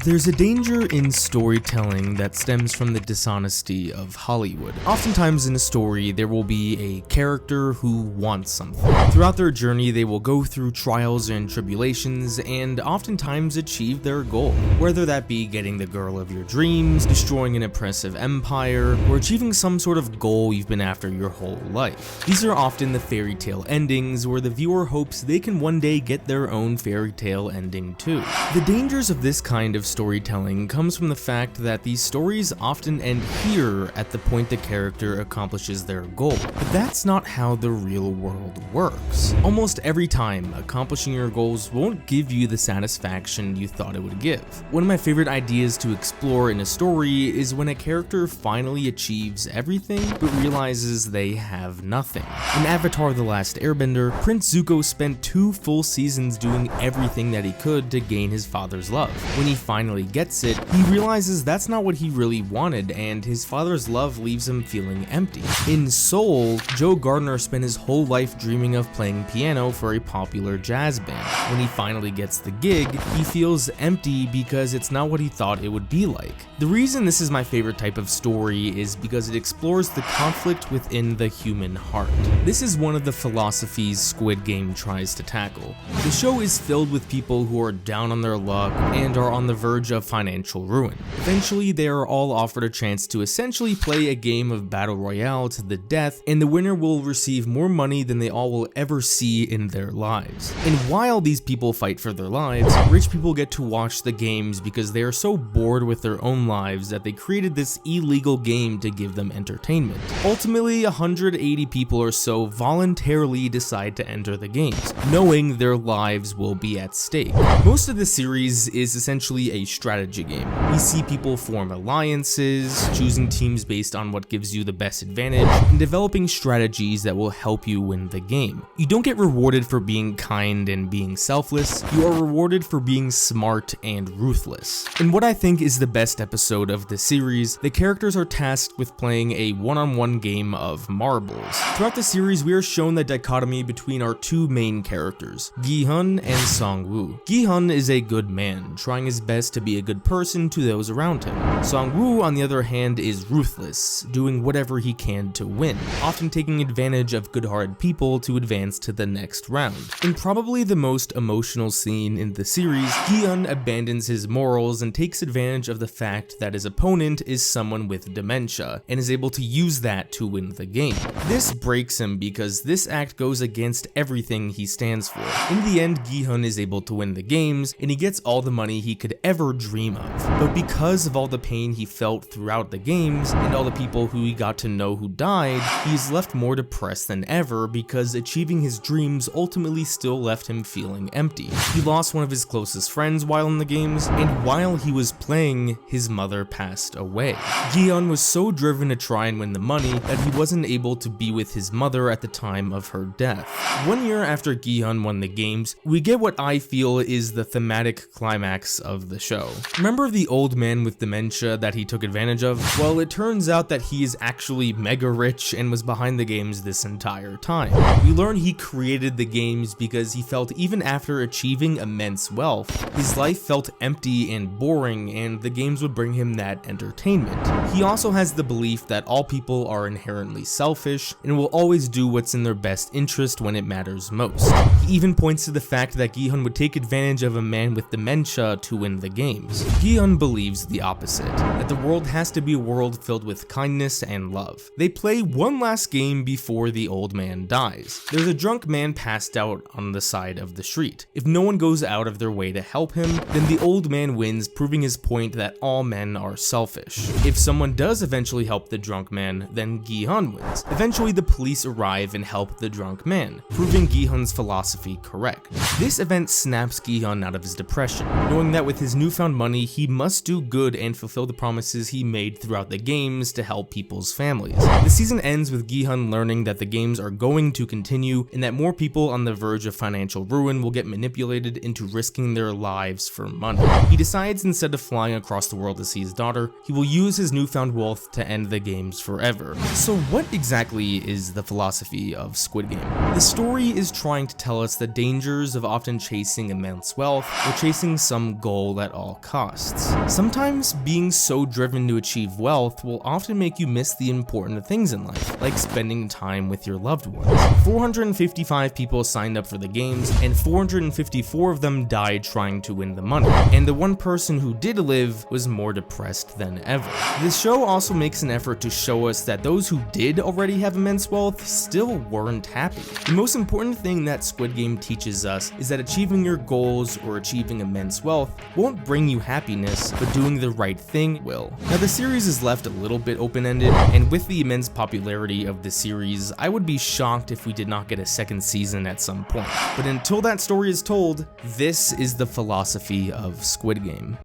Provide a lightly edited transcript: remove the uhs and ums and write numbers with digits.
There's a danger in storytelling that stems from the dishonesty of Hollywood. Oftentimes in a story, there will be a character who wants something. Throughout their journey, they will go through trials and tribulations and oftentimes achieve their goal, whether that be getting the girl of your dreams, destroying an oppressive empire, or achieving some sort of goal you've been after your whole life. These are often the fairy tale endings where the viewer hopes they can one day get their own fairy tale ending too. The dangers of this kind of storytelling comes from the fact that these stories often end here at the point the character accomplishes their goal, but that's not how the real world works. Almost every time, accomplishing your goals won't give you the satisfaction you thought it would give. One of my favorite ideas to explore in a story is when a character finally achieves everything but realizes they have nothing. In Avatar: The Last Airbender, Prince Zuko spent 2 full seasons doing everything that he could to gain his father's love. When he finally gets it, he realizes that's not what he really wanted, and his father's love leaves him feeling empty. In Soul, Joe Gardner spent his whole life dreaming of playing piano for a popular jazz band. When he finally gets the gig, he feels empty because it's not what he thought it would be like. The reason this is my favorite type of story is because it explores the conflict within the human heart. This is one of the philosophies Squid Game tries to tackle. The show is filled with people who are down on their luck and are on the verge of financial ruin. Eventually, they are all offered a chance to essentially play a game of battle royale to the death, and the winner will receive more money than they all will ever see in their lives. And while these people fight for their lives, rich people get to watch the games because they are so bored with their own lives that they created this illegal game to give them entertainment. Ultimately, 180 people or so voluntarily decide to enter the games, knowing their lives will be at stake. Most of the series is essentially a strategy game. We see people form alliances, choosing teams based on what gives you the best advantage, and developing strategies that will help you win the game. You don't get rewarded for being kind and being selfless, you are rewarded for being smart and ruthless. In what I think is the best episode of the series, the characters are tasked with playing a one-on-one game of marbles. Throughout the series, we are shown the dichotomy between our 2 main characters, Gi-hun and Song-woo. Gi-hun is a good man, trying his best to be a good person to those around him. Song-woo, on the other hand, is ruthless, doing whatever he can to win, often taking advantage of good-hearted people to advance to the next round. In probably the most emotional scene in the series, Gi-hun abandons his morals and takes advantage of the fact that his opponent is someone with dementia, and is able to use that to win the game. This breaks him because this act goes against everything he stands for. In the end, Gi-hun is able to win the games, and he gets all the money he could ever dream of. But because of all the pain he felt throughout the games, and all the people who he got to know who died, he is left more depressed than ever because achieving his dreams ultimately still left him feeling empty. He lost one of his closest friends while in the games, and while he was playing, his mother passed away. Gi-hun was so driven to try and win the money that he wasn't able to be with his mother at the time of her death. 1 year after Gi-hun won the games, we get what I feel is the thematic climax of the show. Remember the old man with dementia that he took advantage of? Well, it turns out that he is actually mega rich and was behind the games this entire time. We learn he created the games because he felt even after achieving immense wealth, his life felt empty and boring, and the games would bring him that entertainment. He also has the belief that all people are inherently selfish and will always do what's in their best interest when it matters most. He even points to the fact that Gi-hun would take advantage of a man with dementia to win the games. Gi-hun believes the opposite, that the world has to be a world filled with kindness and love. They play one last game before the old man dies. There's a drunk man passed out on the side of the street. If no one goes out of their way to help him, then the old man wins, proving his point that all men are selfish. If someone does eventually help the drunk man, then Gi-hun wins. Eventually the police arrive and help the drunk man, proving Gi-hun's philosophy correct. This event snaps Gi-hun out of his depression, knowing that with his newfound money he must do good and fulfill the promises he made throughout the games to help people's families. The season ends with Gi-hun learning that the games are going to continue and that more people on the verge of financial ruin will get manipulated into risking their lives for money. He decides instead of flying across the world to see his daughter, he will use his newfound wealth to end the games forever. So what exactly is the philosophy of Squid Game? The story is trying to tell us the dangers of often chasing immense wealth or chasing some goal that at all costs. Sometimes being so driven to achieve wealth will often make you miss the important things in life, like spending time with your loved ones. 455 people signed up for the games, and 454 of them died trying to win the money, and the one person who did live was more depressed than ever. This show also makes an effort to show us that those who did already have immense wealth still weren't happy. The most important thing that Squid Game teaches us is that achieving your goals or achieving immense wealth won't bring you happiness, but doing the right thing will. Now, the series is left a little bit open-ended, and with the immense popularity of the series, I would be shocked if we did not get a second season at some point. But until that story is told, this is the philosophy of Squid Game.